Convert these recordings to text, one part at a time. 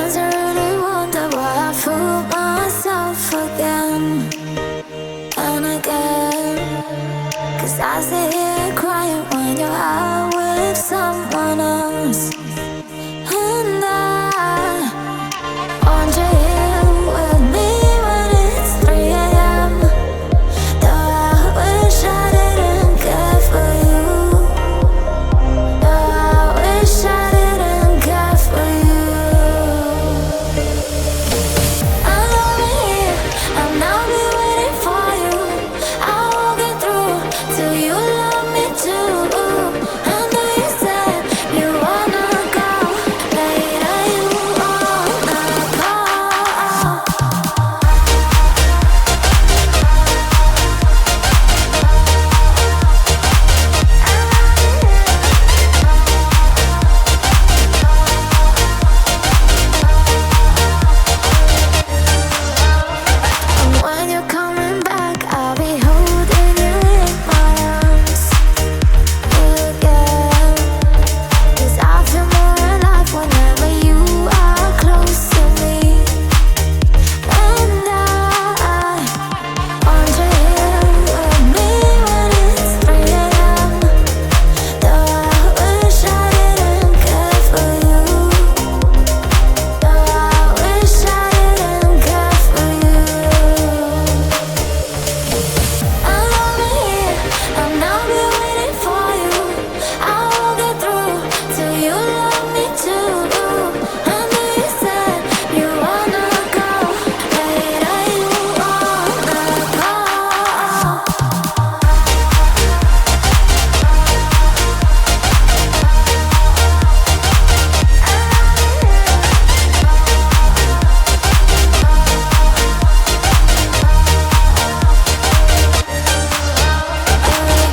Sometimes I really wonder why I fool myself again and again. 'Cause I sit here crying when you're out with someone else. And I want you here with me when it's 3 a.m. Though I wish I didn't care for you. Though I wish I didn't care for you. I'm over here, and I'll be waiting for you. I won't get through till you love me too. I know you said you wanna go later, you wanna go. And when you're coming back, I'll be holding you in my arms again. 'Cause I feel more alive whenever you are close to me. And I want you here with me when it's 3 a.m. Though I wish I didn't care for you. Though I wish I didn't care for you. I'm over here, and I'll be waiting for you. I won't get through till you love me too. I know you said you wanna go later, you wanna go.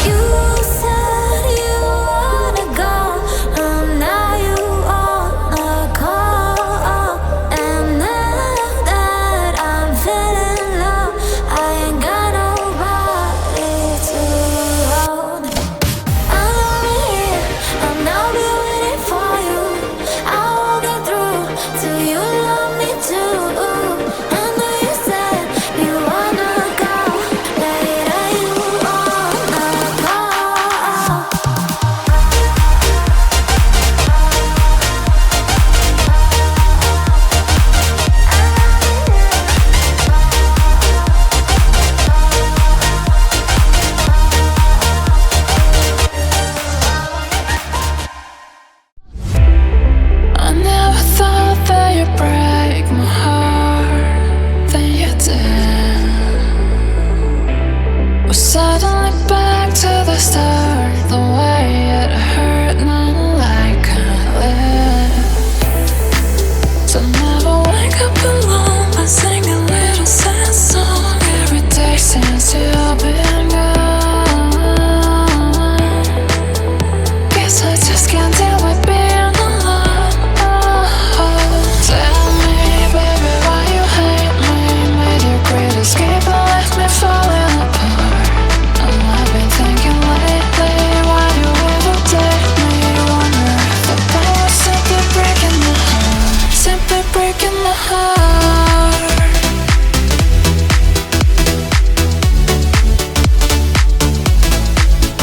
You said you wanna go, and now you wanna go. And now that I'm feeling low, I ain't got nobody to hold. I'm over here, and I'll be waiting for you. I won't get through till you love me too. I know you said you wanna go later, you wanna go. I never thought that you'd break my heart, then you did. We're suddenly back to the start, the way it hurt, not like I live. So never wake up alone, but sing a little sad song every day since you've been gone. Guess I just can't deal with being alone. Tell me, baby, why you hate me? Made your great escape and left me falling apart. And I've been thinking lately, why you ever date me? Wonder if that was simply breaking my heart, simply breaking my heart.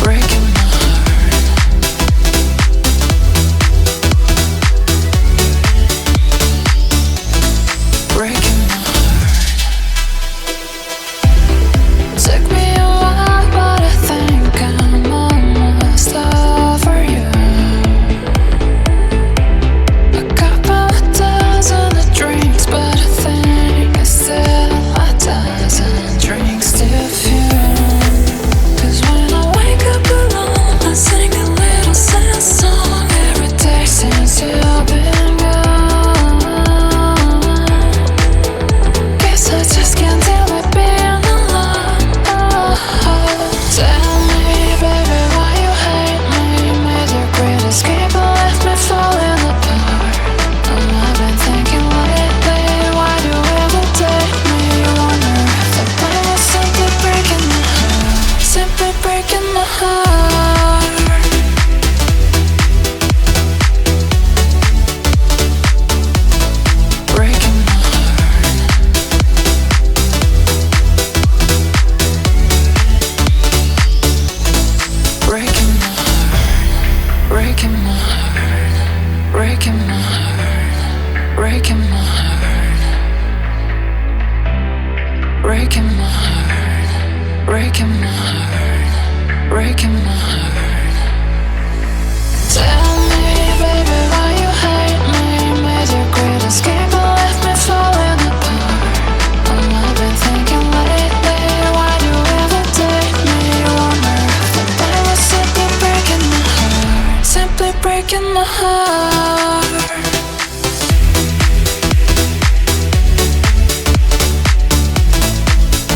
Breaking my heart. Breaking my heart. Took me a while, but I think I'm almost over you. A couple of dozen of drinks, but breaking my heart, breaking my heart, breaking my heart, breaking my heart, breaking my heart. Tell me, baby, why you hate me? Made your great escape and left me falling apart. I've been thinking lately, why do you ever take me? Wonder if I was simply breaking my heart, simply breaking my heart.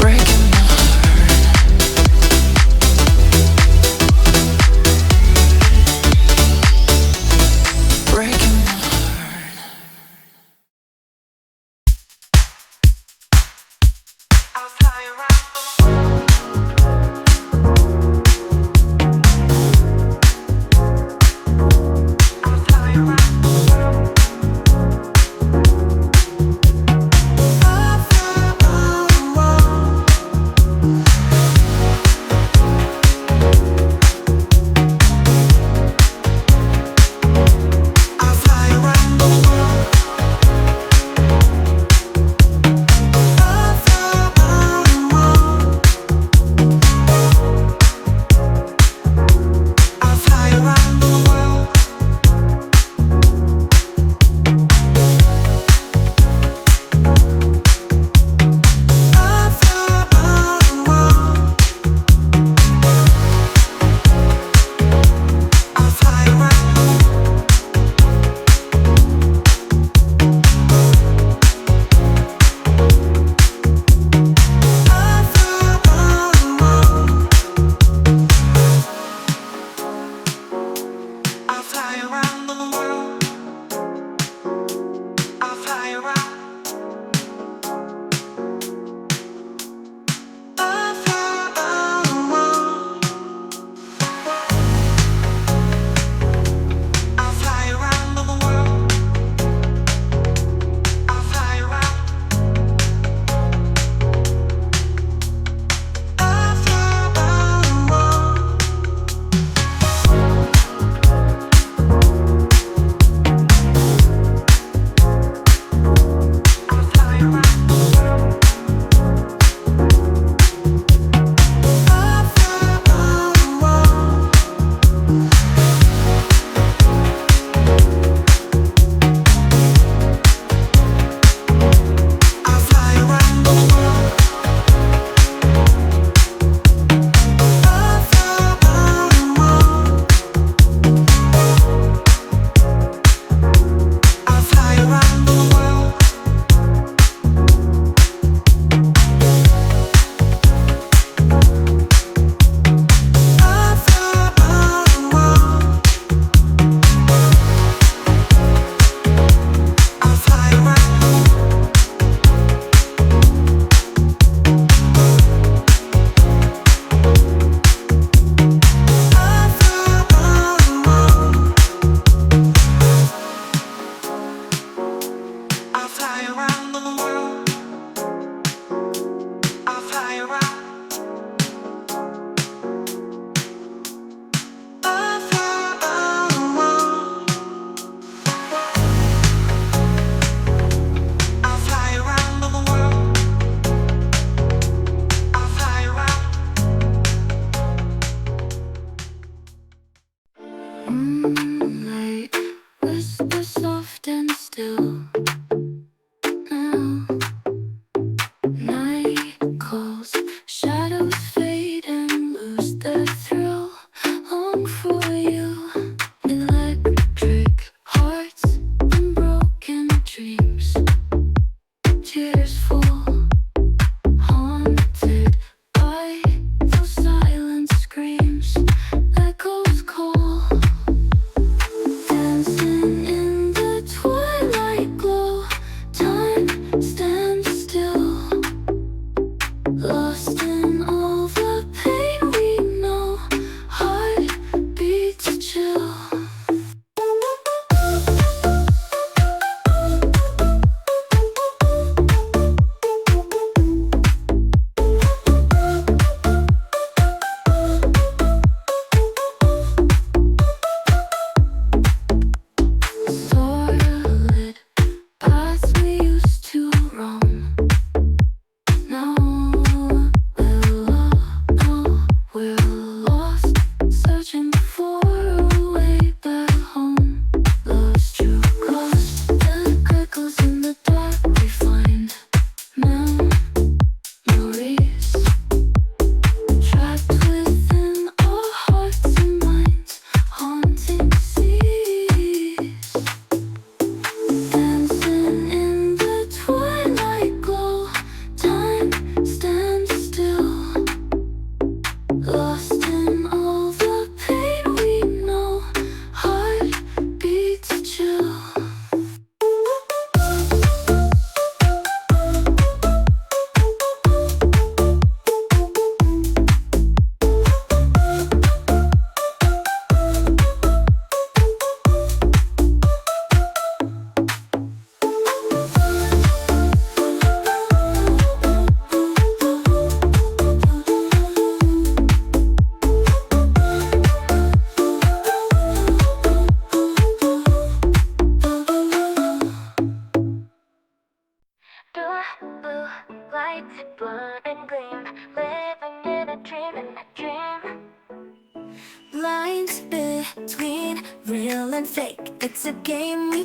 Breaking my heart.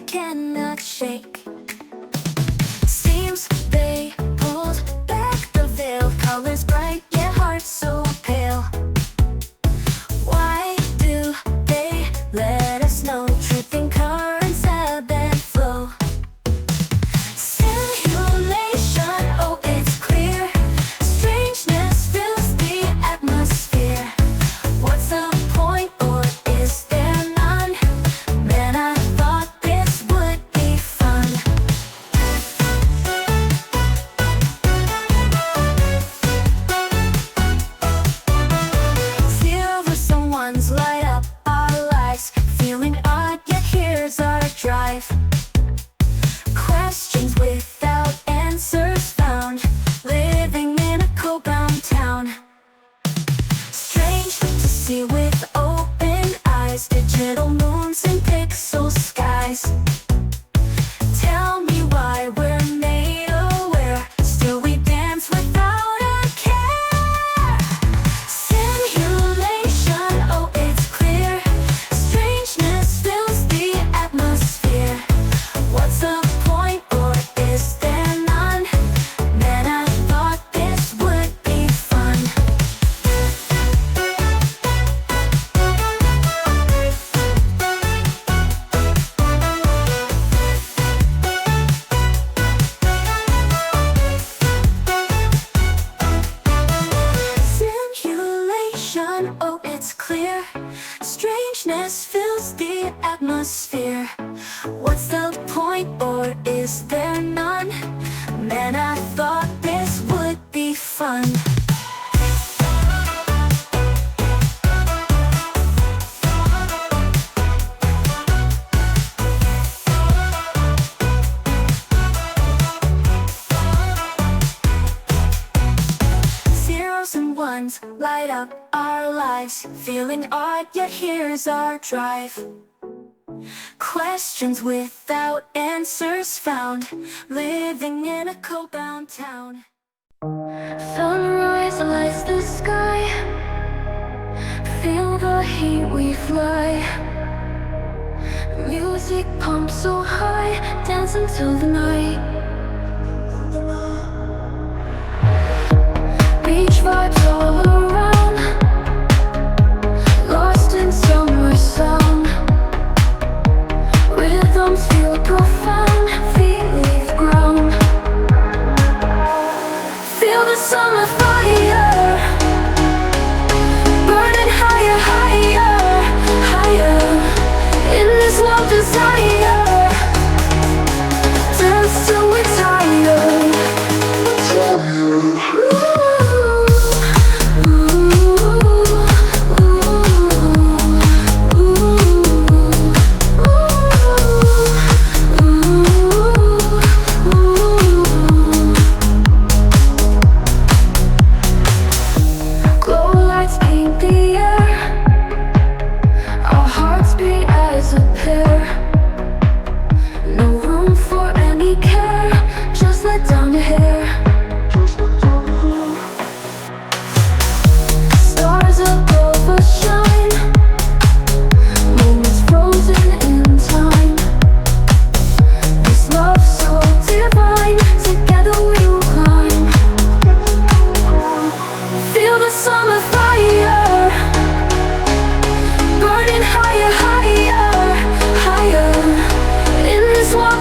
cannot shake. Seems they pulled back the veil, colors bright yet hearts so pale. Why do they let us know truth in currents ebb and flow? Simulation, oh it's clear, strangeness fills the atmosphere. What's the point, or is there none? Man, I thought this would be fun. Zeros and ones light up our lives, feeling odd yet here's our drive. Questions without answers found, living in a cold-bound town. Strange to see with open eyes, digital moons and pixel skies. Tell me why we're made aware, still we dance without a care. Simulation, oh it's clear, strangeness fills the atmosphere. What's the point, or is there none? Man, I thought this would be fun. Simulation, oh it's clear, strangeness fills the atmosphere. What's the point, or is there none? Man, I thought this would be fun. Zeros and ones light up our lives, feeling odd yet here's our drive. Questions without answers found, living in a cold-bound town. Sunrise lights the sky, feel the heat we fly. Music pumps so high, dance until the night. Beach vibes all around, lost in summer sound. Rhythms feel profound, feet leave the ground. Feel the summer fire, burning higher, higher, higher. In this wild desire, dance till we're tired.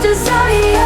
Desire